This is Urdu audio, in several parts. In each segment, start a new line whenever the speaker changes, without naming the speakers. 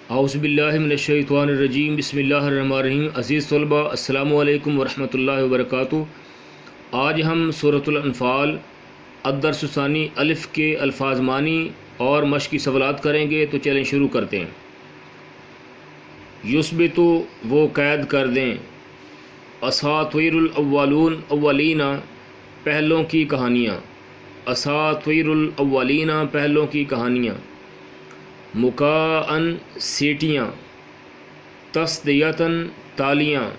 اعوذ باللہ من الشیطان الرجیم بسم اللہ الرحمن الرحیم۔ عزیز طلباء السلام علیکم ورحمۃ اللہ وبرکاتہ۔ آج ہم سورۃ الانفال الدرس الثانی الف کے الفاظ معنی اور مشقی سوالات کریں گے، تو چلیں شروع کرتے ہیں۔ یثبتو وہ قید کر دیں، اساطیر الاولون اولین پہلوں کی کہانیاں، اساطیر الاولین پہلوں کی کہانیاں، مکاءً سیٹیاں، تصدیتاً تالیاں،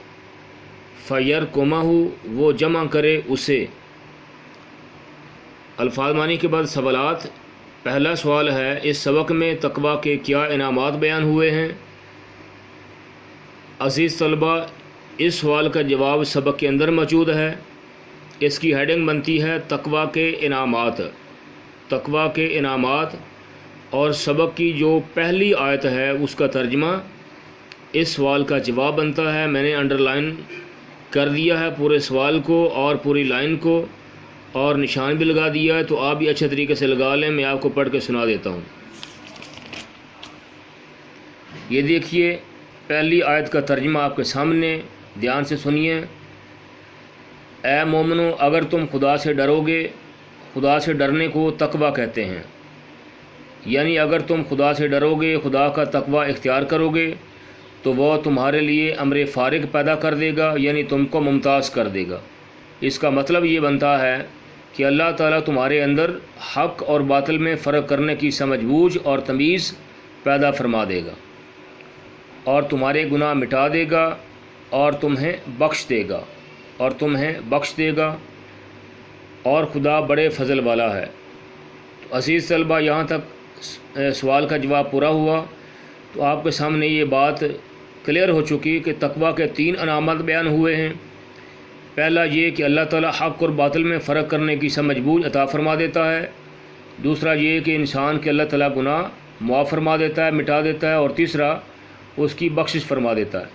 فیرکمہ وہ جمع کرے اسے۔ الفاظ معنی کے بعد سوالات۔ پہلا سوال ہے، اس سبق میں تقویٰ کے کیا انعامات بیان ہوئے ہیں؟ عزیز طلباء، اس سوال کا جواب سبق کے اندر موجود ہے۔ اس کی ہیڈنگ بنتی ہے تقویٰ کے انعامات، تقویٰ کے انعامات، اور سبق کی جو پہلی آیت ہے اس کا ترجمہ اس سوال کا جواب بنتا ہے۔ میں نے انڈر لائن کر دیا ہے پورے سوال کو اور پوری لائن کو، اور نشان بھی لگا دیا ہے، تو آپ بھی اچھے طریقے سے لگا لیں۔ میں آپ کو پڑھ کے سنا دیتا ہوں۔ یہ دیکھیے پہلی آیت کا ترجمہ آپ کے سامنے، دھیان سے سنیے۔ اے مومنو، اگر تم خدا سے ڈرو گے، خدا سے ڈرنے کو تقویٰ کہتے ہیں، یعنی اگر تم خدا سے ڈرو گے، خدا کا تقویٰ اختیار کرو گے، تو وہ تمہارے لیے امر فارغ پیدا کر دے گا، یعنی تم کو ممتاز کر دے گا۔ اس کا مطلب یہ بنتا ہے کہ اللہ تعالیٰ تمہارے اندر حق اور باطل میں فرق کرنے کی سمجھ بوجھ اور تمیز پیدا فرما دے گا، اور تمہارے گناہ مٹا دے گا، اور تمہیں بخش دے گا، اور تمہیں بخش دے گا، اور خدا بڑے فضل والا ہے۔ تو عزیز طلبہ، یہاں تک سوال کا جواب پورا ہوا، تو آپ کے سامنے یہ بات کلیئر ہو چکی کہ تقویٰ کے 3 انعامات بیان ہوئے ہیں۔ پہلا یہ کہ اللہ تعالیٰ حق اور باطل میں فرق کرنے کی سمجھ بوجھ عطا فرما دیتا ہے۔ دوسرا یہ کہ انسان کے اللہ تعالیٰ گناہ معاف فرما دیتا ہے، مٹا دیتا ہے، اور تیسرا اس کی بخشش فرما دیتا ہے۔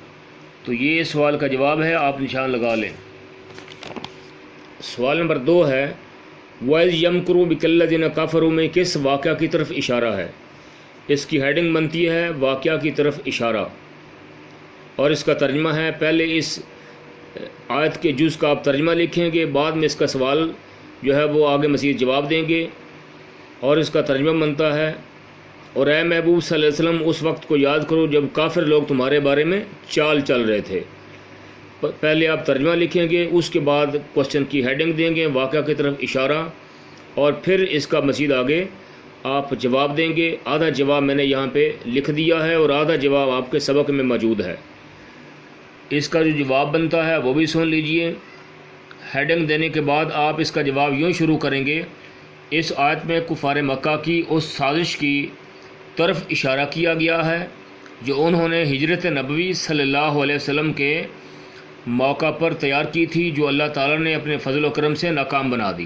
تو یہ اس سوال کا جواب ہے، آپ نشان لگا لیں۔ سوال نمبر 2 ہے، وَإِذْ يَمْكُرُ بِكَ الَّذِينَ كَفَرُوا میں کس واقعہ کی طرف اشارہ ہے؟ اس کی ہیڈنگ بنتی ہے واقعہ کی طرف اشارہ، اور اس کا ترجمہ ہے، پہلے اس آیت کے جز کا آپ ترجمہ لکھیں گے، بعد میں اس کا سوال جو ہے وہ آگے مزید جواب دیں گے، اور اس کا ترجمہ بنتا ہے، اور اے محبوب صلی اللہ علیہ وسلم اس وقت کو یاد کرو جب کافر لوگ تمہارے بارے میں چال چل رہے تھے۔ پہلے آپ ترجمہ لکھیں گے، اس کے بعد کوشچن کی ہیڈنگ دیں گے واقعہ کی طرف اشارہ، اور پھر اس کا مزید آگے آپ جواب دیں گے۔ آدھا جواب میں نے یہاں پہ لکھ دیا ہے، اور آدھا جواب آپ کے سبق میں موجود ہے۔ اس کا جو جواب بنتا ہے وہ بھی سن لیجئے۔ ہیڈنگ دینے کے بعد آپ اس کا جواب یوں شروع کریں گے، اس آیت میں کفار مکہ کی اس سازش کی طرف اشارہ کیا گیا ہے جو انہوں نے ہجرت نبوی صلی اللہ علیہ وسلم کے موقع پر تیار کی تھی، جو اللہ تعالیٰ نے اپنے فضل و کرم سے ناکام بنا دی۔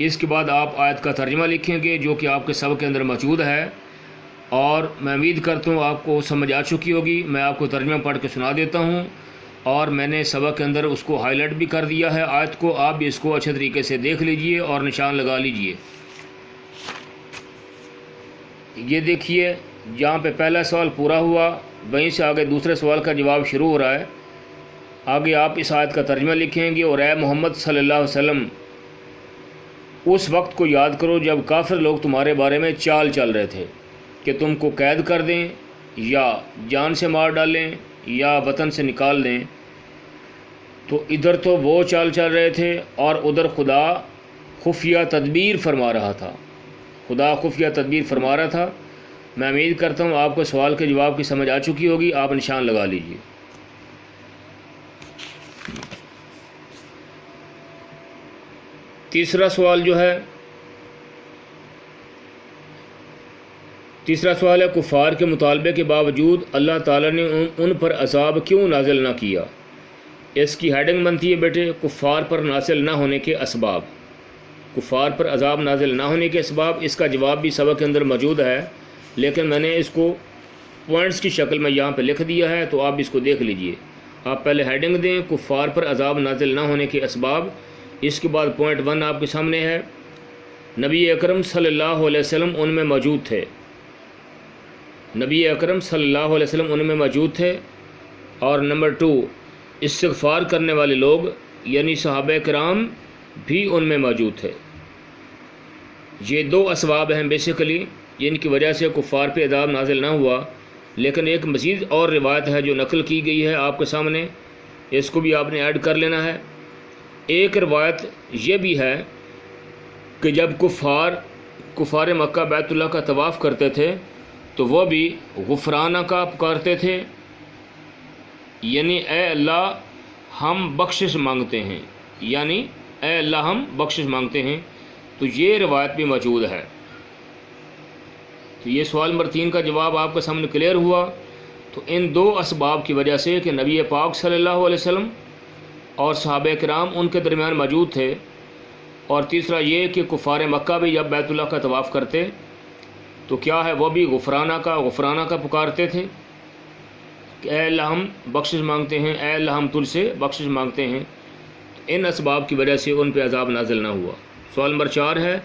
اس کے بعد آپ آیت کا ترجمہ لکھیں گے جو کہ آپ کے سبق کے اندر موجود ہے، اور میں امید کرتا ہوں آپ کو سمجھ آ چکی ہوگی۔ میں آپ کو ترجمہ پڑھ کے سنا دیتا ہوں، اور میں نے سبق کے اندر اس کو ہائی لائٹ بھی کر دیا ہے آیت کو۔ آپ بھی اس کو اچھے طریقے سے دیکھ لیجئے اور نشان لگا لیجئے۔ یہ دیکھیے جہاں پہ پہلا سوال پورا ہوا، وہیں سے آگے دوسرے سوال کا جواب شروع ہو رہا ہے۔ آگے آپ اس آیت کا ترجمہ لکھیں گے، اور اے محمد صلی اللہ علیہ وسلم اس وقت کو یاد کرو جب کافر لوگ تمہارے بارے میں چال چل رہے تھے کہ تم کو قید کر دیں، یا جان سے مار ڈالیں، یا وطن سے نکال دیں۔ تو ادھر تو وہ چال چل رہے تھے، اور ادھر خدا خفیہ تدبیر فرما رہا تھا، خدا خفیہ تدبیر فرما رہا تھا۔ میں امید کرتا ہوں آپ کو سوال کے جواب کی سمجھ آ چکی ہوگی، آپ نشان لگا لیجئے۔ تیسرا سوال ہے، کفار کے مطالبے کے باوجود اللہ تعالیٰ نے ان پر عذاب کیوں نازل نہ کیا؟ اس کی ہیڈنگ بنتی ہے بیٹے، کفار پر نازل نہ ہونے کے اسباب، کفار پر عذاب نازل نہ ہونے کے اسباب۔ اس کا جواب بھی سبق کے اندر موجود ہے، لیکن میں نے اس کو پوائنٹس کی شکل میں یہاں پہ لکھ دیا ہے، تو آپ اس کو دیکھ لیجئے۔ آپ پہلے ہیڈنگ دیں کفار پر عذاب نازل نہ ہونے کے اسباب، اس کے بعد پوائنٹ 1 آپ کے سامنے ہے، نبی اکرم صلی اللہ علیہ وسلم ان میں موجود تھے، نبی اکرم صلی اللہ علیہ وسلم ان میں موجود تھے، اور نمبر 2 استغفار کرنے والے لوگ یعنی صحابہ کرام بھی ان میں موجود تھے۔ یہ 2 اسباب ہیں بیسیکلی جن کی وجہ سے کفار پہ عذاب نازل نہ ہوا، لیکن ایک مزید اور روایت ہے جو نقل کی گئی ہے آپ کے سامنے، اس کو بھی آپ نے ایڈ کر لینا ہے۔ ایک روایت یہ بھی ہے کہ جب کفار مکہ بیت اللہ کا طواف کرتے تھے تو وہ بھی غفرانہ کا پکارتے تھے، یعنی اے اللہ ہم بخشش مانگتے ہیں، یعنی اے اللہ ہم بخشش مانگتے ہیں، تو یہ روایت بھی موجود ہے۔ تو یہ سوال نمبر 3 کا جواب آپ کے سامنے کلیئر ہوا۔ تو ان 2 اسباب کی وجہ سے کہ نبی پاک صلی اللہ علیہ وسلم اور صحابہ کرام ان کے درمیان موجود تھے، اور تیسرا یہ کہ کفار مکہ بھی جب بیت اللہ کا طواف کرتے تو کیا ہے وہ بھی غفرانہ کا پکارتے تھے کہ اے اللہ ہم بخشش مانگتے ہیں، اے اللہ ہم تجھ سے بخشش مانگتے ہیں۔ ان اسباب کی وجہ سے ان پہ عذاب نازل نہ ہوا۔ سوال نمبر 4 ہے،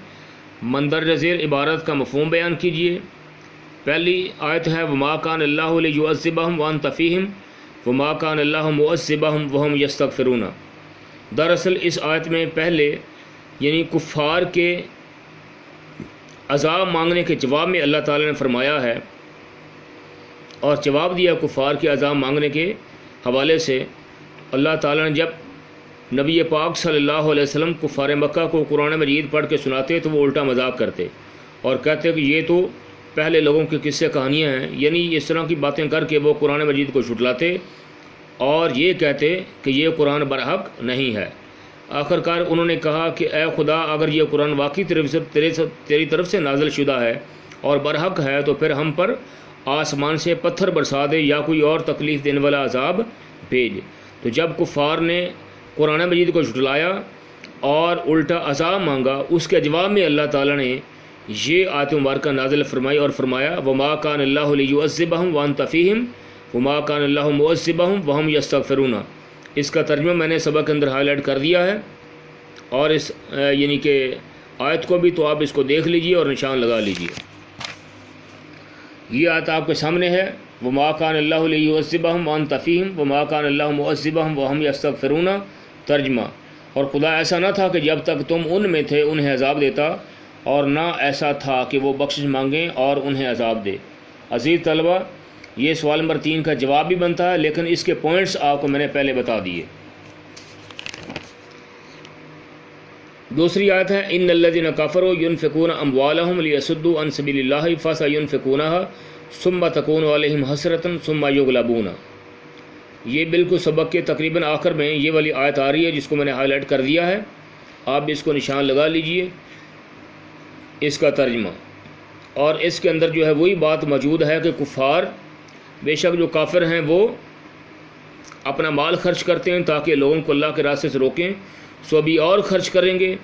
مندرجہ ذیل عبارت کا مفہوم بیان کیجیے۔ پہلی آیت ہے وما کان اللہ لیعذبہم وانت فیہم وما کان اللہ معذبہم وہم یستغفرون۔ دراصل اس آیت میں پہلے یعنی کفار کے عذاب مانگنے کے جواب میں اللہ تعالیٰ نے فرمایا ہے اور جواب دیا کفار کے عذاب مانگنے کے حوالے سے۔ اللہ تعالیٰ نے جب نبی پاک صلی اللہ علیہ وسلم کفار مکہ کو قرآن مجید پڑھ کے سناتے تو وہ الٹا مذاق کرتے اور کہتے کہ یہ تو پہلے لوگوں کی قصے کہانیاں ہیں، یعنی اس طرح کی باتیں کر کے وہ قرآن مجید کو جھٹلاتے اور یہ کہتے کہ یہ قرآن برحق نہیں ہے۔ آخرکار انہوں نے کہا کہ اے خدا اگر یہ قرآن واقعی تیری طرف سے نازل شدہ ہے اور برحق ہے تو پھر ہم پر آسمان سے پتھر برسا دے یا کوئی اور تکلیف دینے والا عذاب بھیج۔ تو جب کفار نے قرآن مجید کو جھٹلایا اور الٹا عذاب مانگا، اس کے جواب میں اللہ تعالیٰ نے یہ آیت مبارکہ نازل فرمائی اور فرمایا وما کان اللہ لیعذبہم وانت فیہم وما کان اللہ معذبہم وہم یستغفرون۔ اس کا ترجمہ میں نے سبق کے اندر ہائی لائٹ کر دیا ہے، اور اس یعنی کہ آیت کو بھی تو آپ اس کو دیکھ لیجئے اور نشان لگا لیجئے۔ یہ آیت آپ کے سامنے ہے وما کان اللہ لیعذبہم وانت فیہم وما کان اللہ معذبہم وہم یستغفرون۔ ترجمہ، اور خدا ایسا نہ تھا کہ جب تک تم ان میں تھے انہیں عذاب دیتا، اور نہ ایسا تھا کہ وہ بخشش مانگیں اور انہیں عذاب دے۔ عزیز طلبہ، یہ سوال نمبر 3 کا جواب بھی بنتا ہے، لیکن اس کے پوائنٹس آپ کو میں نے پہلے بتا دیے۔ دوسری آیت ہے ان الذین کفروا ينفقون اموالهم لیصدوا عن سبیل اللہ فسینفقونها ثم تکون علیہم حسرۃ ثم یغلبون۔ یہ بالکل سبق کے تقریباً آخر میں یہ والی آیت آ رہی ہے جس کو میں نے ہائی لائٹ کر دیا ہے، آپ اس کو نشان لگا لیجئے۔ اس کا ترجمہ، اور اس کے اندر جو ہے وہی بات موجود ہے کہ کفار بے شک جو کافر ہیں وہ اپنا مال خرچ کرتے ہیں تاکہ لوگوں کو اللہ کے راستے سے روکیں، سو ابھی اور خرچ کریں گے،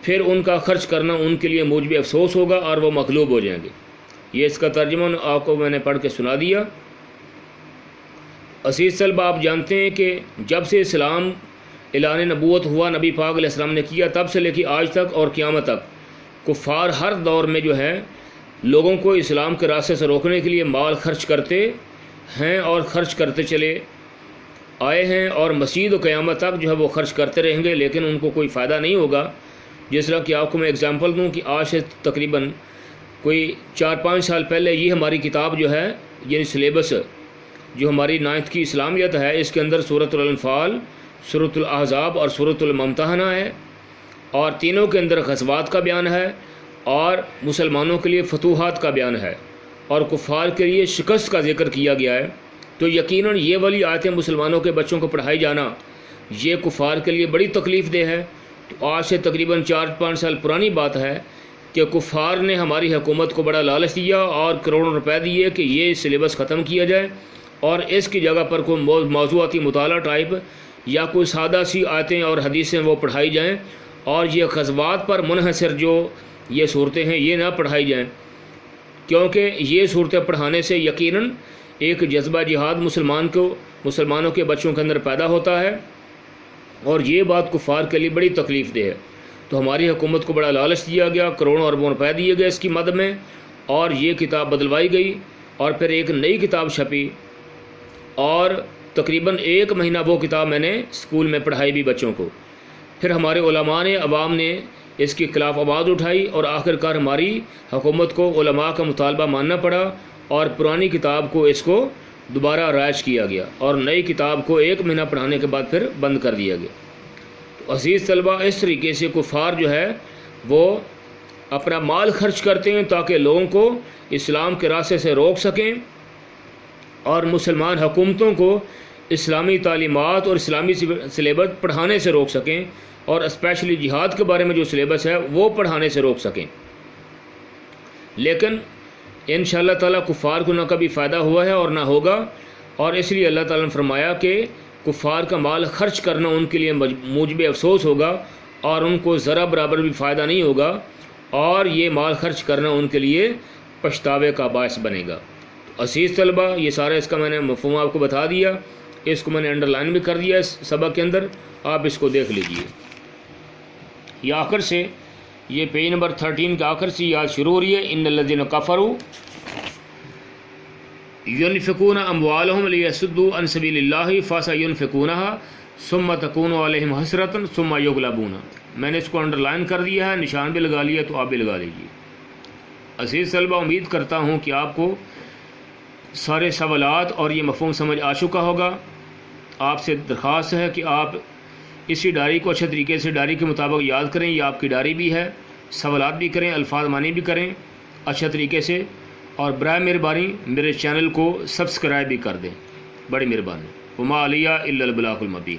پھر ان کا خرچ کرنا ان کے لیے موجب افسوس ہوگا اور وہ مغلوب ہو جائیں گے۔ یہ اس کا ترجمہ آپ کو میں نے پڑھ کے سنا دیا۔ عزیز طلبہ، آپ جانتے ہیں کہ جب سے اسلام اعلان نبوت ہوا نبی پاک علیہ السلام نے کیا، تب سے لے کے آج تک اور قیامت تک کفار ہر دور میں جو ہے لوگوں کو اسلام کے راستے سے روکنے کے لیے مال خرچ کرتے ہیں اور خرچ کرتے چلے آئے ہیں، اور مسجد و قیامت تک جو ہے وہ خرچ کرتے رہیں گے، لیکن ان کو کوئی فائدہ نہیں ہوگا۔ جس طرح کہ آپ کو میں اگزامپل دوں کہ آج سے تقریباً کوئی 4-5 سال پہلے یہ ہماری کتاب جو ہے یعنی سلیبس جو ہماری 9th کی اسلامیت ہے، اس کے اندر سورۃ الانفال، سورۃ الاحزاب اور سورۃ الممتحنہ ہے، اور تینوں کے اندر غزوات کا بیان ہے اور مسلمانوں کے لیے فتوحات کا بیان ہے اور کفار کے لیے شکست کا ذکر کیا گیا ہے۔ تو یقیناً یہ والی آیتیں مسلمانوں کے بچوں کو پڑھائی جانا یہ کفار کے لیے بڑی تکلیف دہ ہے۔ تو آج سے تقریباً 4-5 سال پرانی بات ہے کہ کفار نے ہماری حکومت کو بڑا لالچ دیا اور کروڑوں روپے دیے کہ یہ سلیبس ختم کیا جائے اور اس کی جگہ پر کوئی موضوعاتی مطالعہ ٹائپ یا کوئی سادہ سی آیتیں اور حدیثیں وہ پڑھائی جائیں، اور یہ غزوات پر منحصر جو یہ صورتیں ہیں یہ نہ پڑھائی جائیں، کیونکہ یہ صورتیں پڑھانے سے یقیناً ایک جذبہ جہاد مسلمانوں کے بچوں کے اندر پیدا ہوتا ہے، اور یہ بات کفار کے لیے بڑی تکلیف دہ ہے۔ تو ہماری حکومت کو بڑا لالچ دیا گیا، کروڑوں اربوں روپے دیے گئے اس کی مد میں، اور یہ کتاب بدلوائی گئی اور پھر ایک نئی کتاب چھپی، اور تقریباً 1 مہینہ وہ کتاب میں نے اسکول میں پڑھائی بھی بچوں کو۔ پھر ہمارے علماء نے، عوام نے اس کے خلاف آواز اٹھائی، اور آخر کار ہماری حکومت کو علماء کا مطالبہ ماننا پڑا، اور پرانی کتاب کو اس کو دوبارہ رائج کیا گیا، اور نئی کتاب کو 1 مہینہ پڑھانے کے بعد پھر بند کر دیا گیا۔ تو عزیز طلبہ، اس طریقے سے کفار جو ہے وہ اپنا مال خرچ کرتے ہیں تاکہ لوگوں کو اسلام کے راستے سے روک سکیں، اور مسلمان حکومتوں کو اسلامی تعلیمات اور اسلامی سلیبس پڑھانے سے روک سکیں، اور اسپیشلی جہاد کے بارے میں جو سلیبس ہے وہ پڑھانے سے روک سکیں۔ لیکن انشاءاللہ تعالیٰ کفار کو نہ کبھی فائدہ ہوا ہے اور نہ ہوگا، اور اس لیے اللہ تعالیٰ نے فرمایا کہ کفار کا مال خرچ کرنا ان کے لیے موجب افسوس ہوگا، اور ان کو ذرا برابر بھی فائدہ نہیں ہوگا، اور یہ مال خرچ کرنا ان کے لیے پچھتاوے کا باعث بنے گا۔ تو عزیز طلبہ، یہ سارا اس کا میں نے مفہوم آپ کو بتا دیا، اس کو میں نے انڈر لائن بھی کر دیا اس سبق کے اندر، آپ اس کو دیکھ لیجئے۔ یہ آخر سے، یہ پیج نمبر 13 کے آخر سے یاد شروع ہو رہی ہے، ان الذین کفروا ينفقون اموالهم ليصدوا عن سبيل الله فسينفقونها ثم تكون عليهم حسرة ثم يغلبون۔ میں نے اس کو انڈر لائن کر دیا ہے، نشان بھی لگا لیا، تو آپ بھی لگا لیجیے۔ عزیز طلبہ، امید کرتا ہوں کہ آپ کو سارے سوالات اور یہ مفہوم سمجھ آ چکا ہوگا۔ آپ سے درخواست ہے کہ آپ اسی ڈائری کو اچھے طریقے سے ڈائری کے مطابق یاد کریں، یہ آپ کی ڈائری بھی ہے، سوالات بھی کریں، الفاظ معنی بھی کریں اچھے طریقے سے، اور برائے مہربانی میرے چینل کو سبسکرائب بھی کر دیں، بڑی مہربانی۔ وما علیہ الا البلاغ المبین۔